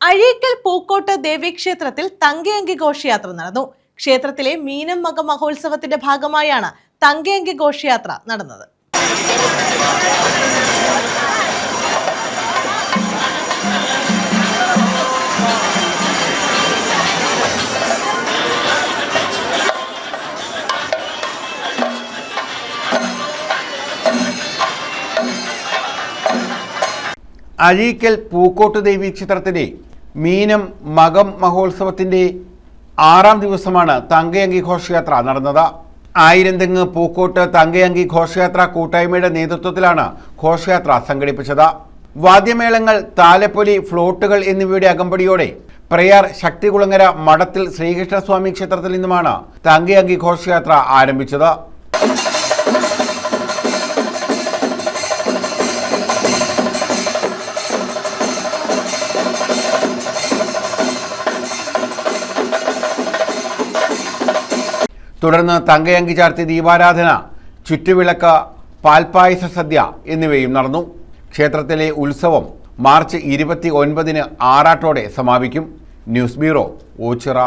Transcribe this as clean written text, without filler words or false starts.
അഴീക്കൽ പൂക്കോട്ട് ദേവീക്ഷേത്രത്തിൽ തങ്കയങ്കി ഘോഷയാത്ര നടന്നു. ക്ഷേത്രത്തിലെ മീനം മക മഹോത്സവത്തിന്റെ ഭാഗമായാണ് തങ്കയങ്കി ഘോഷയാത്ര നടന്നത്. അഴീക്കൽ പൂക്കോട്ട് ദേവീക്ഷേത്രത്തിലെ മീനം മകം മഹോത്സവത്തിന്റെ 6ാം ദിവസമാണ് തങ്കയങ്കി ഘോഷയാത്ര നടന്നത്. ആയിരംതെങ്ങ് പൂക്കോട്ട് തങ്കയങ്കി ഘോഷയാത്ര കൂട്ടായ്മയുടെ നേതൃത്വത്തിലാണ് ഘോഷയാത്ര സംഘടിപ്പിച്ചത്. വാദ്യമേളങ്ങൾ, താലപ്പൊലി, ഫ്ലോട്ടുകൾ എന്നിവയുടെ അകമ്പടിയോടെ പ്രയാർ ശക്തികുളങ്ങര മഠത്തിൽ ശ്രീകൃഷ്ണസ്വാമി ക്ഷേത്രത്തിൽ നിന്നുമാണ് തങ്കയങ്കി ഘോഷയാത്ര ആരംഭിച്ചത്. തുടർന്ന് തങ്കയങ്കി ചാർത്തി ദീപാരാധന, ചുറ്റുവിളക്ക്, പാൽപ്പായസ സദ്യ എന്നിവയും നടന്നു. ക്ഷേത്രത്തിലെ ഉത്സവം മാർച്ച് 29-ന് ആറാട്ടോടെ സമാപിക്കും. News bureau, Ochira.